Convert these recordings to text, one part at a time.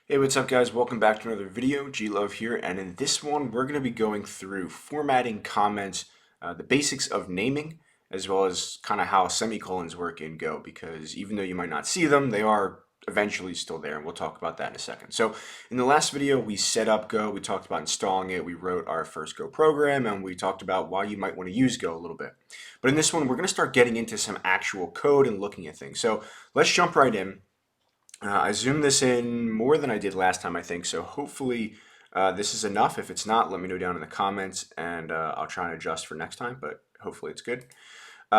Hey, what's up guys? Welcome back to another video. G-Love here, and in this one we're going to be going through formatting comments, the basics of naming, as well as kind of how semicolons work in Go, because even though you might not see them, they are eventually still there, and we'll talk about that in a second. So in the last video we set up Go, we talked about installing it, we wrote our first Go program, and we talked about why you might want to use Go a little bit. But in this one we're going to start getting into some actual code and looking at things. So let's jump right in. I zoomed this in more than I did last time, I think, so hopefully this is enough. If it's not, let me know down in the comments, and I'll try and adjust for next time, but hopefully it's good.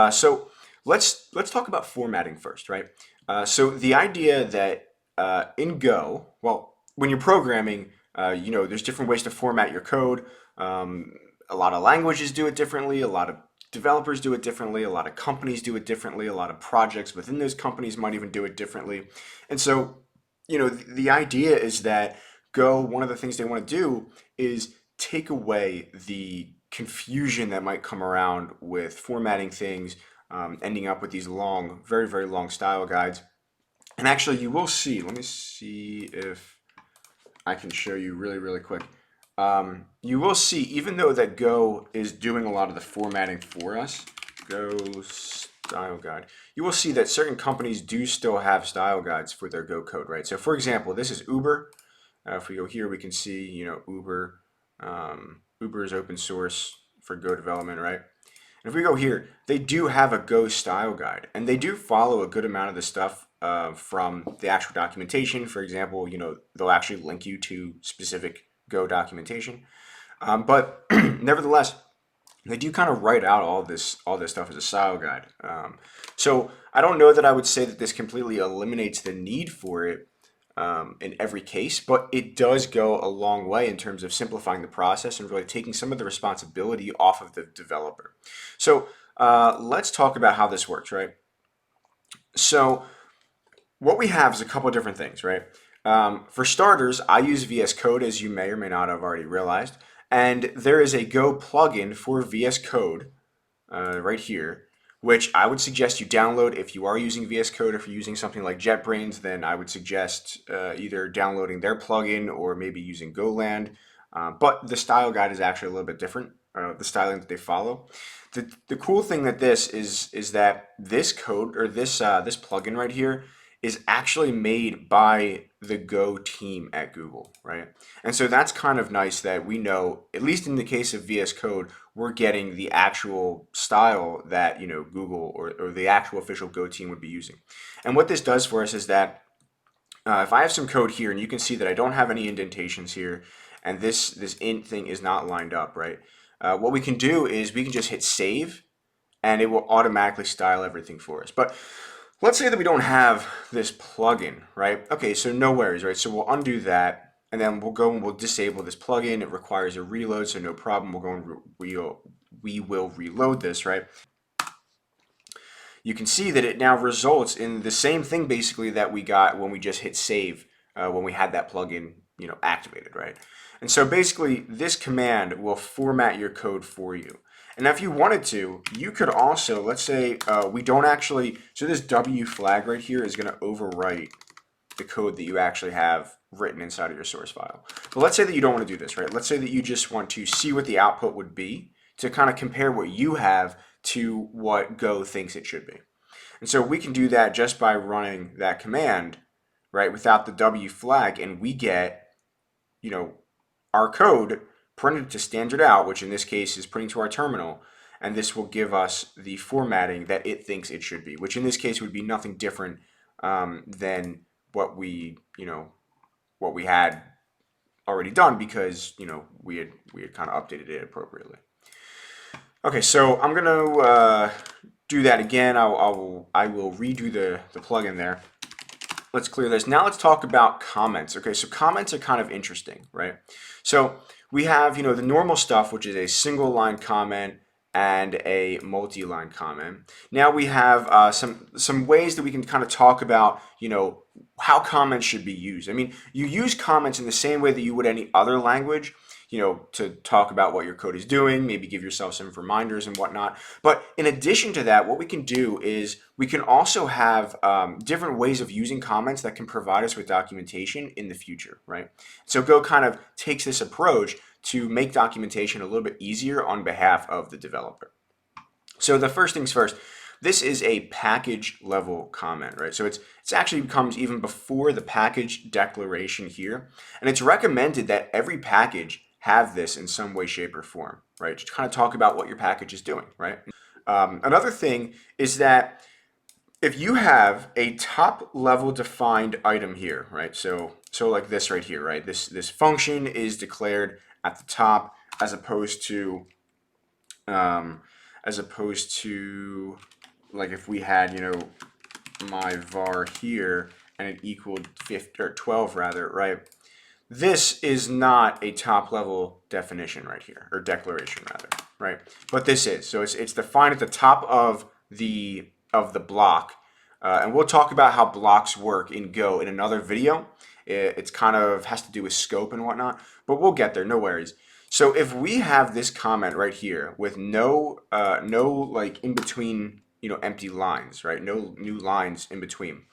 So let's talk about formatting first, right? So the idea that in Go, well, when you're programming, there's different ways to format your code. A lot of languages do it differently, a lot of developers do it differently, a lot of companies do it differently, a lot of projects within those companies might even do it differently. And so, the idea is that Go, one of the things they want to do is take away the confusion that might come around with formatting things, ending up with these long, very, very long style guides. And actually, you will see, let me see if I can show you really, really quick. You will see, even though that Go is doing a lot of the formatting for us, Go style guide, you will see that certain companies do still have style guides for their Go code, right? So for example, this is Uber. If we go here, we can see, Uber. Uber is open source for Go development, right? And if we go here, they do have a Go style guide, and they do follow a good amount of the stuff from the actual documentation. For example, they'll actually link you to specific Go documentation. But nevertheless, they do kind of write out all this stuff as a style guide. So I don't know that I would say that this completely eliminates the need for it in every case, but it does go a long way in terms of simplifying the process and really taking some of the responsibility off of the developer. So let's talk about how this works, right? So what we have is a couple of different things, right? For starters, I use VS Code, as you may or may not have already realized, and there is a Go plugin for VS Code right here, which I would suggest you download if you are using VS Code. If you're using something like JetBrains, then I would suggest either downloading their plugin or maybe using GoLand. But the style guide is actually a little bit different, the styling that they follow. The cool thing that this is that this code, or this plugin right here, is actually made by the Go team at Google, right? And so that's kind of nice that we know, at least in the case of VS Code, we're getting the actual style that Google or the actual official Go team would be using. And what this does for us is that if I have some code here, and you can see that I don't have any indentations here, and this int thing is not lined up, right? What we can do is we can just hit save, and it will automatically style everything for us. But let's say that we don't have this plugin, right? Okay, so no worries, right? So we'll undo that, and then we'll go and we'll disable this plugin. It requires a reload, so no problem. We'll go and we will reload this, right? You can see that it now results in the same thing basically that we got when we just hit save when we had that plugin activated, right? And so basically this command will format your code for you. And now if you wanted to, you could also, let's say we don't actually, so this W flag right here is going to overwrite the code that you actually have written inside of your source file. But let's say that you don't want to do this, right? Let's say that you just want to see what the output would be to kind of compare what you have to what Go thinks it should be. And so we can do that just by running that command, right, without the W flag, and we get, our code printed to standard out, which in this case is printing to our terminal, and this will give us the formatting that it thinks it should be, which in this case would be nothing different than what we had already done, because we had kind of updated it appropriately. Okay, so I'm gonna do that again. I will redo the plugin there. Let's clear this. Now let's talk about comments. Okay, so comments are kind of interesting, right? So we have, the normal stuff, which is a single line comment and a multi-line comment. Now we have some ways that we can kind of talk about, how comments should be used. I mean, you use comments in the same way that you would any other language. to talk about what your code is doing, maybe give yourself some reminders and whatnot. But in addition to that, what we can do is we can also have different ways of using comments that can provide us with documentation in the future, right? So Go kind of takes this approach to make documentation a little bit easier on behalf of the developer. So the first things first, this is a package level comment, right? So it's actually comes even before the package declaration here. And it's recommended that every package have this in some way, shape, or form, right? To kind of talk about what your package is doing, right? Another thing is that if you have a top level defined item here, right? So like this right here, right? This function is declared at the top as opposed to like if we had, my var here and it equaled 50 or 12 rather, right? This is not a top level definition right here, or declaration rather, right? But this is. So it's defined at the top of the block. And we'll talk about how blocks work in Go in another video. It's kind of has to do with scope and whatnot, but we'll get there, no worries. So if we have this comment right here with no like in between, empty lines, right? No new lines in between.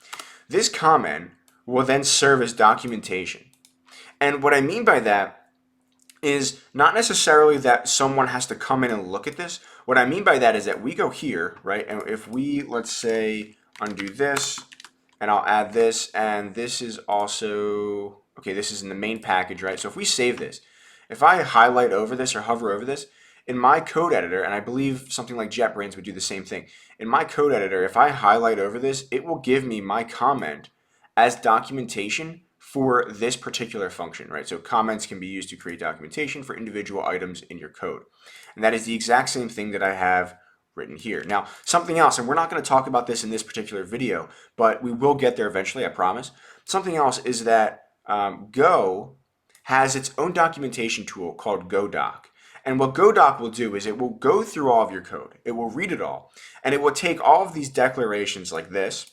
This comment will then serve as documentation. And what I mean by that is not necessarily that someone has to come in and look at this. What I mean by that is that we go here, right? And if we, let's say, undo this, and I'll add this, and this is also, okay, this is in the main package, right? So if we save this, if I highlight over this or hover over this, in my code editor, and I believe something like JetBrains would do the same thing, in my code editor, if I highlight over this, it will give me my comment as documentation for this particular function, right? So comments can be used to create documentation for individual items in your code. And that is the exact same thing that I have written here. Now, something else, and we're not going to talk about this in this particular video, but we will get there eventually, I promise. Something else is that Go has its own documentation tool called GoDoc. And what GoDoc will do is it will go through all of your code. It will read it all. And it will take all of these declarations like this,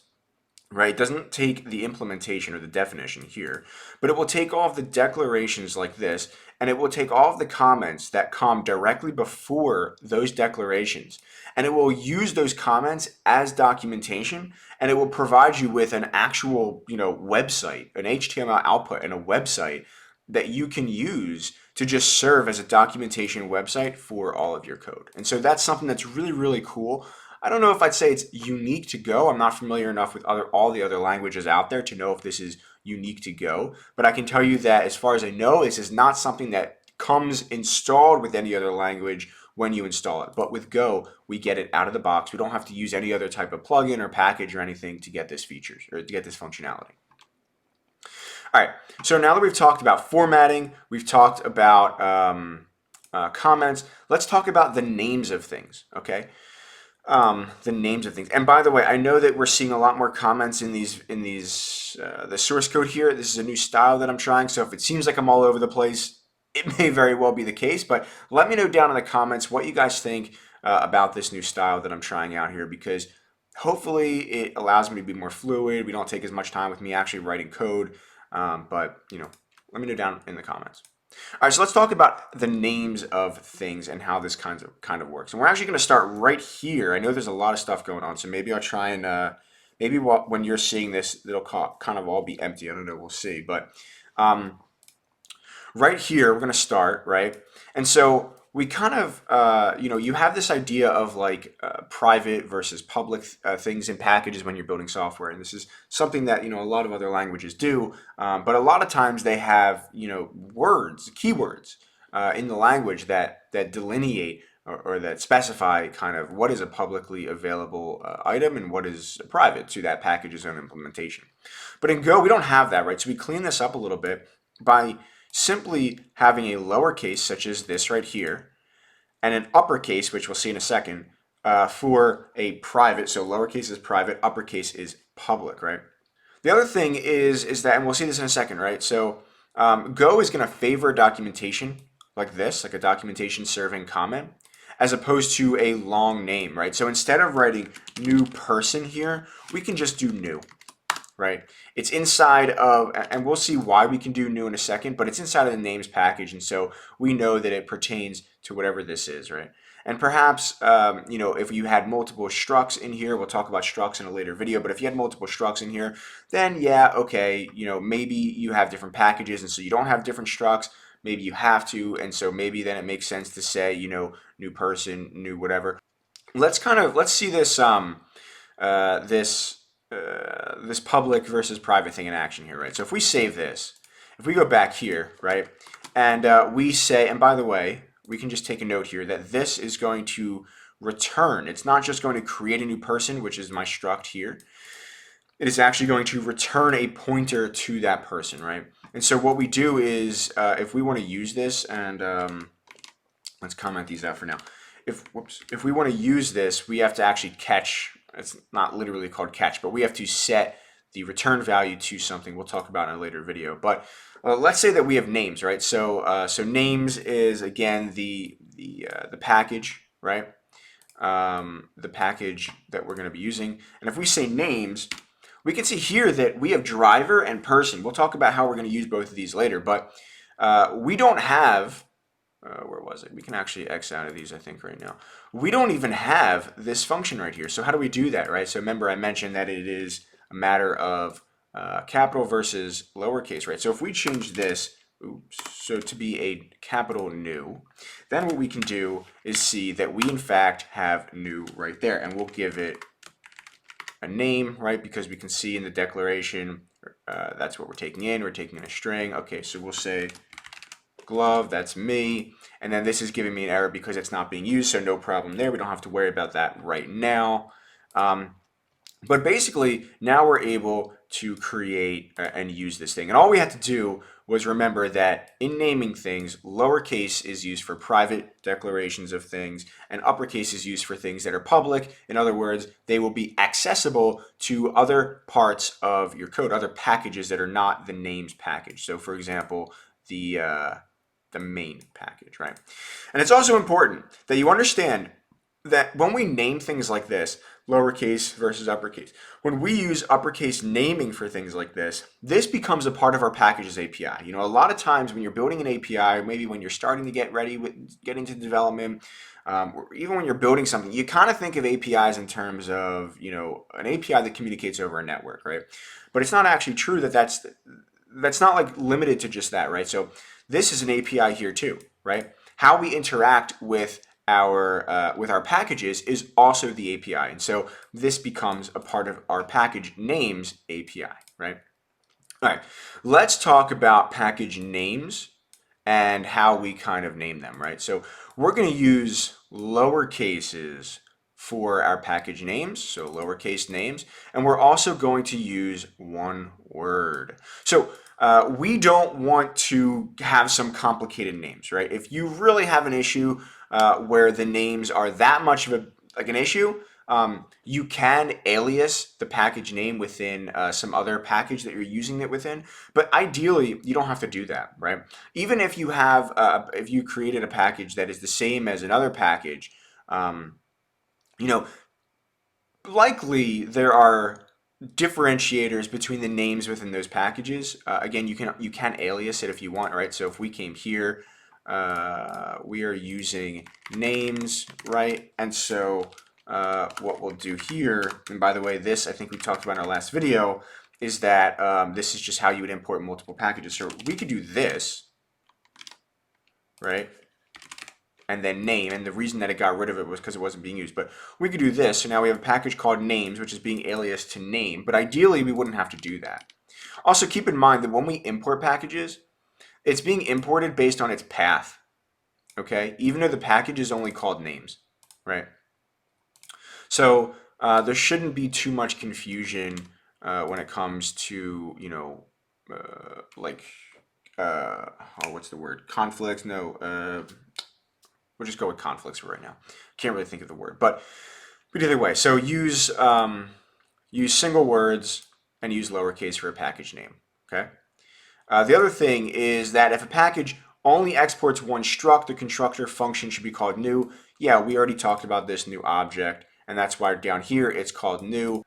right? It doesn't take the implementation or the definition here, but it will take all of the declarations like this, and it will take all of the comments that come directly before those declarations, and it will use those comments as documentation, and it will provide you with an actual, website, an HTML output and a website that you can use to just serve as a documentation website for all of your code. And so that's something that's really, really cool. I don't know if I'd say it's unique to Go. I'm not familiar enough with all the other languages out there to know if this is unique to Go. But I can tell you that as far as I know, this is not something that comes installed with any other language when you install it. But with Go, we get it out of the box. We don't have to use any other type of plugin or package or anything to get this features or to get this functionality. All right, so now that we've talked about formatting, we've talked about comments, let's talk about the names of things, okay? The names of things. And by the way, I know that we're seeing a lot more comments in the source code here. This is a new style that I'm trying, so if it seems like I'm all over the place, it may very well be the case, but let me know down in the comments what you guys think about this new style that I'm trying out here, because hopefully it allows me to be more fluid. We don't take as much time with me actually writing code, but let me know down in the comments. All right, so let's talk about the names of things and how this kind of works. And we're actually going to start right here. I know there's a lot of stuff going on, so maybe I'll try and maybe when you're seeing this, it'll kind of all be empty. I don't know. We'll see. But right here, we're going to start, right? And so we kind of, you have this idea of like private versus public things in packages when you're building software. And this is something that, a lot of other languages do. But a lot of times they have, words, keywords in the language that delineate or that specify kind of what is a publicly available item and what is private to that package's own implementation. But in Go, we don't have that, right? So we clean this up a little bit by simply having a lowercase such as this right here and an uppercase, which we'll see in a second, for a private. So lowercase is private, uppercase is public, right? The other thing is that, and we'll see this in a second, right? So Go is going to favor documentation like this, like a documentation serving comment, as opposed to a long name, right? So instead of writing new person here, we can just do new, right? It's inside of, and we'll see why we can do new in a second, but it's inside of the names package, and so we know that it pertains to whatever this is, right? And perhaps, if you had multiple structs in here, we'll talk about structs in a later video, but if you had multiple structs in here, then yeah, okay, maybe you have different packages, and so you don't have different structs, maybe you have to, and so maybe then it makes sense to say, new person, new whatever. Let's see this, this public versus private thing in action here, right? So if we save this, if we go back here, right, and we say, and by the way, we can just take a note here that this is going to return. It's not just going to create a new person, which is my struct here. It is actually going to return a pointer to that person, right? And so what we do is, if we want to use this, and let's comment these out for now. If we want to use this, we have to actually catch. It's not literally called catch, but we have to set the return value to something we'll talk about in a later video. But let's say that we have names, right? So names is again the package, right? The package that we're going to be using. And if we say names, we can see here that we have driver and person. We'll talk about how we're going to use both of these later, but we don't have, where was it? We can actually X out of these, I think, right now. We don't even have this function right here. So how do we do that, right? So remember I mentioned that it is a matter of capital versus lowercase, right? So if we change this, so to be a capital new, then what we can do is see that we in fact have new right there, and we'll give it a name, right? Because we can see in the declaration, that's what we're taking in. We're taking in a string. Okay, so we'll say glove, that's me, and then this is giving me an error because it's not being used, so no problem there. We don't have to worry about that right now. But basically, now we're able to create and use this thing. And all we had to do was remember that in naming things, lowercase is used for private declarations of things, and uppercase is used for things that are public. In other words, they will be accessible to other parts of your code, other packages that are not the names package. So for example, the main package, right? And it's also important that you understand that when we name things like this, lowercase versus uppercase, when we use uppercase naming for things like this, this becomes a part of our packages API. A lot of times when you're building an API, or maybe when you're starting to get ready with get into development, or even when you're building something, you kind of think of APIs in terms of, an API that communicates over a network, right? But it's not actually true that that's not like limited to just that, right? So this is an API here too, right? How we interact with our packages is also the API, and so this becomes a part of our package names API, right? All right, let's talk about package names and how we kind of name them, right? So we're going to use lower cases for our package names, so lowercase names, and we're also going to use one word. So we don't want to have some complicated names, right? If you really have an issue where the names are that much of an issue, you can alias the package name within some other package that you're using it within, but ideally you don't have to do that, right? Even if you have, if you created a package that is the same as another package, likely there are differentiators between the names within those packages. Again, you can alias it if you want, right? So if we came here, we are using names, right? And so what we'll do here, and by the way, this I think we talked about in our last video, is that this is just how you would import multiple packages. So we could do this, right? And then name, and the reason that it got rid of it was because it wasn't being used. But we could do this, so now we have a package called names, which is being aliased to name, but ideally we wouldn't have to do that. Also keep in mind that when we import packages, it's being imported based on its path, okay? Even though the package is only called names, right? So there shouldn't be too much confusion when it comes to, what's the word? Conflicts? No, we'll just go with conflicts for right now. Can't really think of the word, but either way. So use single words and use lowercase for a package name. Okay. The other thing is that if a package only exports one struct, the constructor function should be called new. Yeah, we already talked about this new object, and that's why down here it's called new.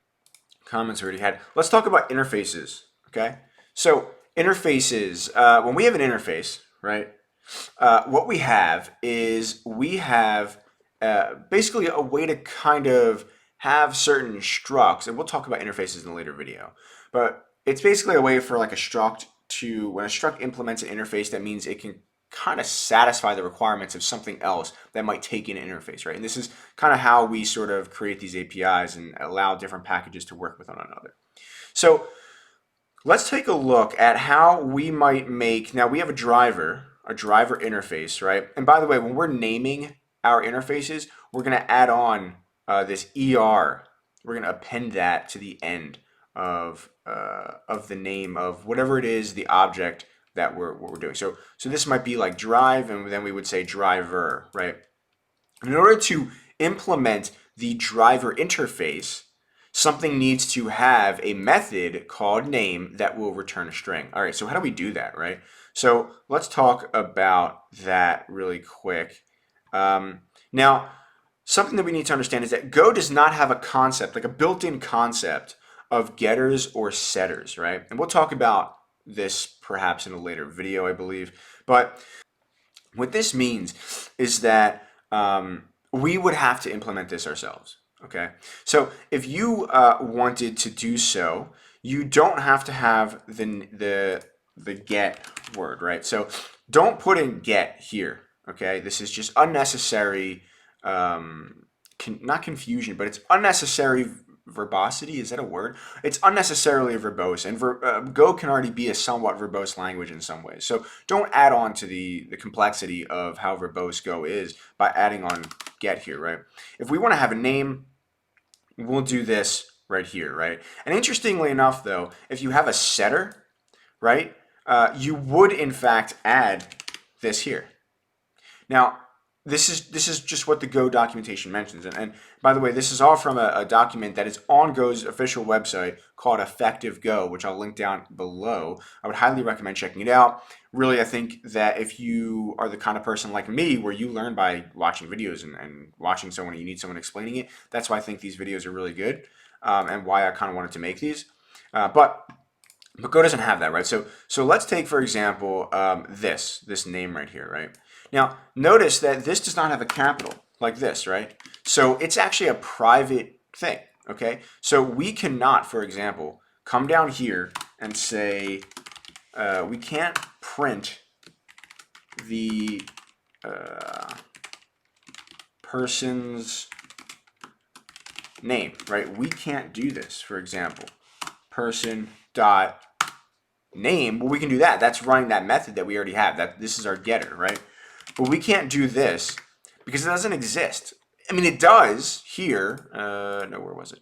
Comments already had. Let's talk about interfaces, okay? So interfaces, when we have an interface, right, what we have is we have basically a way to kind of have certain structs, and we'll talk about interfaces in a later video, but it's basically a way for like a struct to, when a struct implements an interface, that means it can kind of satisfy the requirements of something else that might take in an interface, right? And this is kind of how we sort of create these APIs and allow different packages to work with one another. So let's take a look at how we might make, now we have a driver interface, right? And by the way, when we're naming our interfaces, we're going to add on this ER. We're going to append that to the end of the name of whatever it is, the object that we're doing. So this might be like drive, and then we would say driver, right? In order to implement the driver interface, something needs to have a method called name that will return a string. All right, so how do we do that, right? So let's talk about that really quick. Now, something that we need to understand is that Go does not have a concept, like a built-in concept of getters or setters, right? And we'll talk about this perhaps in a later video, I believe. But what this means is that we would have to implement this ourselves. Okay, so if you wanted to do so, you don't have to have the get word, right? So don't put in get here. Okay, this is just unnecessary, not confusion, but it's unnecessary verbosity. Is that a word? It's unnecessarily verbose, and Go can already be a somewhat verbose language in some ways. So don't add on to the complexity of how verbose Go is by adding on get here, right? If we want to have a name, we'll do this right here, right? And interestingly enough, though, if you have a setter, right, you would in fact add this here. Now, this is just what the Go documentation mentions. And by the way, this is all from a document that is on Go's official website called Effective Go, which I'll link down below. I would highly recommend checking it out. Really, I think that if you are the kind of person like me, where you learn by watching videos and watching someone, you need someone explaining it, that's why I think these videos are really good, and why I kind of wanted to make these. But Go doesn't have that, right? So let's take, for example, this name right here, right? Now, notice that this does not have a capital like this, right? So it's actually a private thing, okay? So we cannot, for example, come down here and say, we can't print the person's name, right? We can't do this, for example. Person dot name, well, we can do that. That's running that method that we already have. That this is our getter, right? But we can't do this because it doesn't exist. I mean, it does here. No, where was it?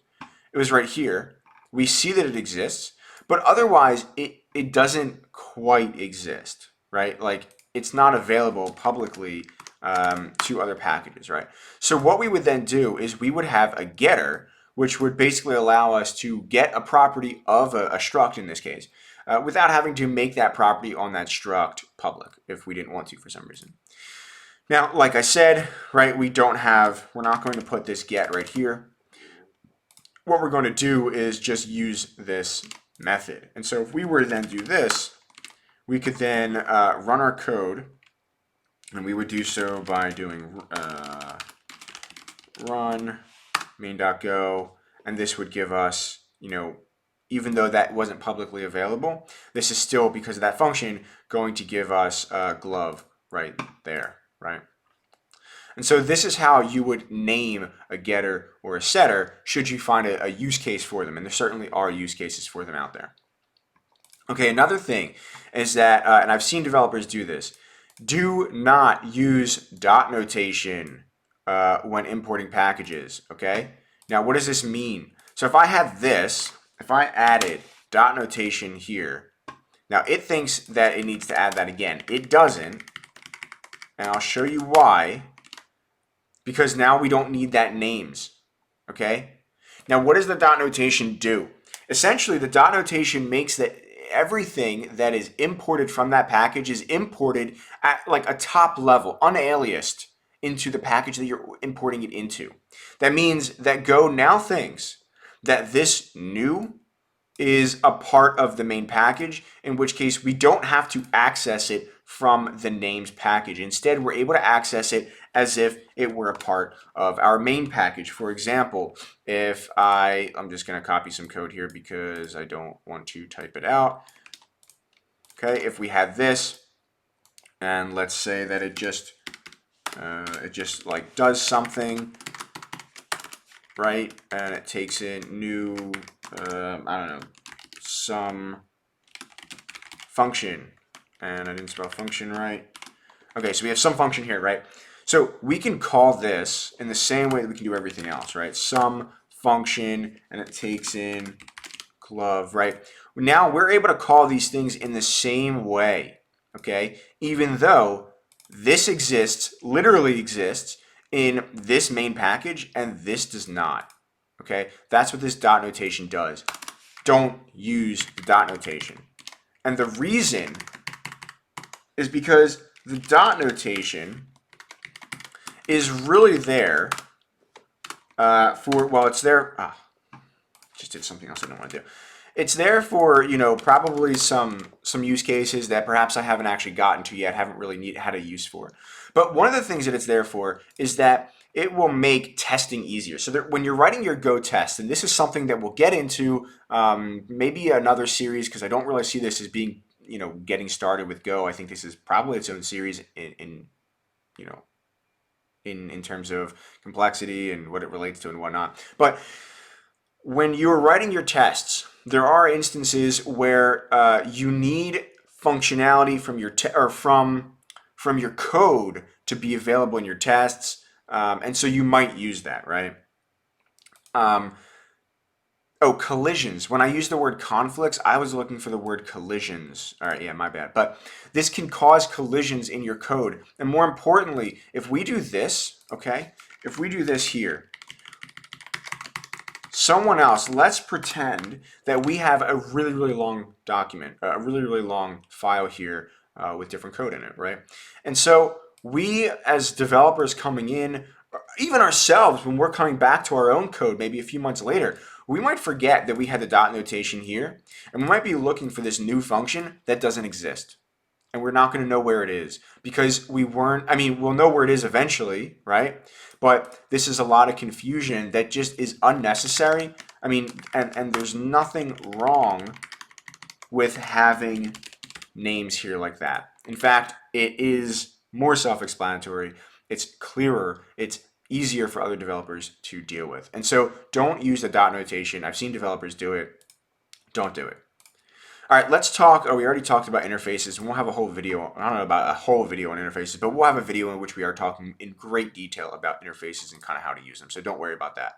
It was right here. We see that it exists, but otherwise it doesn't quite exist, right? Like it's not available publicly to other packages, right? So what we would then do is we would have a getter, which would basically allow us to get a property of a struct in this case, without having to make that property on that struct public if we didn't want to for some reason. Now, like I said, right, we're not going to put this get right here. What we're going to do is just use this method. And so if we were to then do this, we could then run our code, and we would do so by doing run main.go, and this would give us, even though that wasn't publicly available, this is still, because of that function, going to give us a glove right there, right? And so this is how you would name a getter or a setter should you find a use case for them, and there certainly are use cases for them out there. Okay, another thing is that, and I've seen developers do this, do not use dot notation when importing packages, okay? Now, what does this mean? So if I had this, if I added dot notation here, now it thinks that it needs to add that again. It doesn't, and I'll show you why, because now we don't need that names, okay? Now, what does the dot notation do? Essentially, the dot notation makes that everything that is imported from that package is imported at like a top level, unaliased, into the package that you're importing it into. That means that Go now thinks that this new is a part of the main package, in which case we don't have to access it from the names package. Instead, we're able to access it as if it were a part of our main package. For example, if I'm just going to copy some code here because I don't want to type it out. Okay, if we had this, and let's say that it just like does something, right? And it takes in new, I don't know, some function. And I didn't spell function right. Okay, so we have some function here, right? So we can call this in the same way that we can do everything else, right? Some function, and it takes in glove, right? Now we're able to call these things in the same way, okay? Even though this exists, literally exists, in this main package, and this does not, okay? That's what this dot notation does. Don't use the dot notation. And the reason is because the dot notation is really there it's there. Just did something else I didn't want to do. It's there for, probably some use cases that perhaps I haven't actually gotten to yet, haven't really had a use for. But one of the things that it's there for is that it will make testing easier. So that when you're writing your Go test, and this is something that we'll get into maybe another series, because I don't really see this as being, getting started with Go. I think this is probably its own series in terms of complexity and what it relates to and whatnot. But when you're writing your tests, there are instances where you need functionality from your from your code to be available in your tests, and so you might use that, right? Collisions. When I use the word conflicts, I was looking for the word collisions. All right, yeah, my bad. But this can cause collisions in your code. And more importantly, if we do this, okay, if we do this here, someone else, let's pretend that we have a really, really long document, a really, really long file here with different code in it, right? And so we, as developers coming in, even ourselves, when we're coming back to our own code, maybe a few months later, we might forget that we had the dot notation here, and we might be looking for this new function that doesn't exist. And we're not going to know where it is because we'll know where it is eventually, right? But this is a lot of confusion that just is unnecessary. And there's nothing wrong with having names here like that. In fact, it is more self-explanatory. It's clearer. It's easier for other developers to deal with. And so don't use the dot notation. I've seen developers do it. Don't do it. All right, let's talk. We already talked about interfaces, and we'll have a whole video. I don't know about a whole video on interfaces, but we'll have a video in which we are talking in great detail about interfaces and kind of how to use them. So don't worry about that.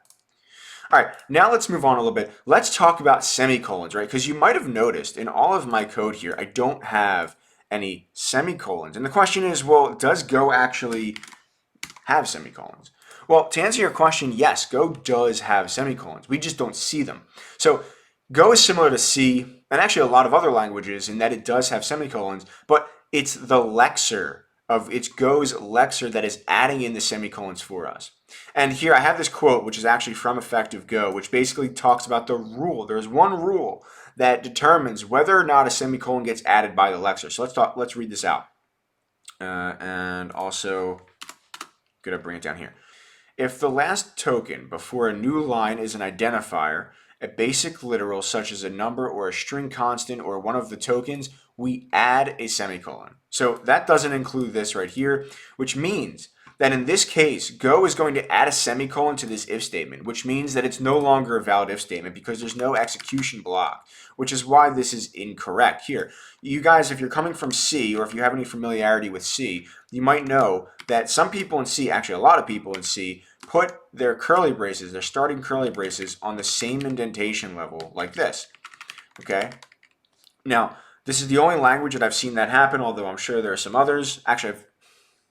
All right, now let's move on a little bit. Let's talk about semicolons, right? Because you might have noticed in all of my code here, I don't have any semicolons. And the question is, well, does Go actually have semicolons? Well, to answer your question, yes, Go does have semicolons. We just don't see them. So Go is similar to C and actually a lot of other languages in that it does have semicolons, but it's the lexer it's Go's lexer that is adding in the semicolons for us. And here I have this quote, which is actually from Effective Go, which basically talks about the rule. There's one rule that determines whether or not a semicolon gets added by the lexer. So let's read this out. And also, gonna bring it down here. If the last token before a new line is an identifier, a basic literal such as a number or a string constant or one of the tokens, we add a semicolon. So that doesn't include this right here, which means that in this case, Go is going to add a semicolon to this if statement, which means that it's no longer a valid if statement because there's no execution block, which is why this is incorrect here. You guys, if you're coming from C or if you have any familiarity with C, you might know that some people in C, actually a lot of people in C, put their curly braces, their starting curly braces on the same indentation level like this, okay? Now, this is the only language that I've seen that happen, although I'm sure there are some others. Actually,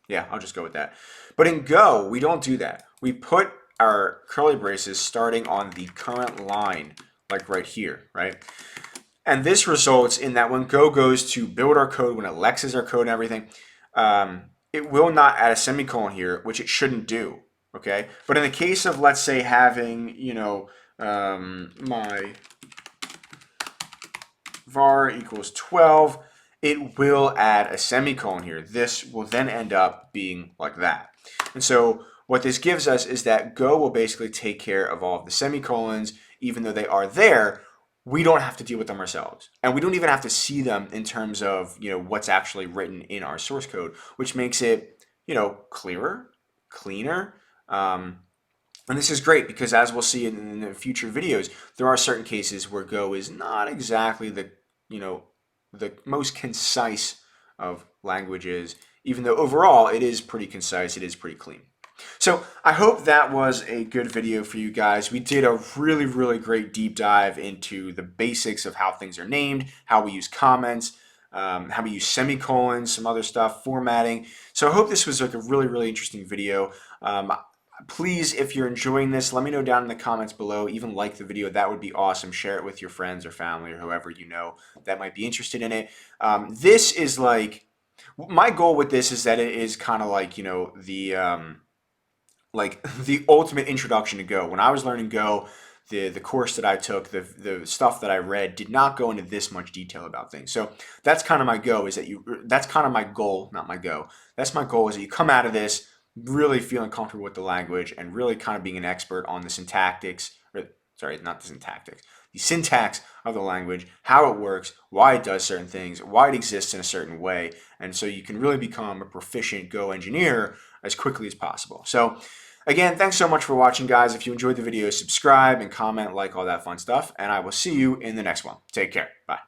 I'll just go with that. But in Go, we don't do that. We put our curly braces starting on the current line, like right here, right? And this results in that when Go goes to build our code, when it lexes our code and everything, it will not add a semicolon here, which it shouldn't do, okay? But in the case of, let's say, having, my var equals 12, it will add a semicolon here. This will then end up being like that. And so what this gives us is that Go will basically take care of all of the semicolons, even though they are there. We don't have to deal with them ourselves, and we don't even have to see them in terms of what's actually written in our source code, which makes it clearer, cleaner. And this is great because, as we'll see in the future videos, there are certain cases where Go is not exactly the the most concise of languages, even though overall it is pretty concise, it is pretty clean. So I hope that was a good video for you guys. We did a really, really great deep dive into the basics of how things are named, how we use comments, how we use semicolons, some other stuff, formatting. So I hope this was like a really, really interesting video. Please, if you're enjoying this, let me know down in the comments below. Even like the video, that would be awesome. Share it with your friends or family or whoever you know that might be interested in it. This is like, my goal with this is that it is kind of like, the ultimate introduction to Go. When I was learning Go, the course that I took, the stuff that I read did not go into this much detail about things. So that's kind of my go, is that that's kind of my goal, not my go. That's my goal, is that you come out of this really feeling comfortable with the language and really kind of being an expert on the syntactics, or sorry, not the syntactics, the syntax of the language, how it works, why it does certain things, why it exists in a certain way. And so you can really become a proficient Go engineer as quickly as possible. So again, thanks so much for watching, guys. If you enjoyed the video, subscribe and comment, like all that fun stuff, and I will see you in the next one. Take care. Bye.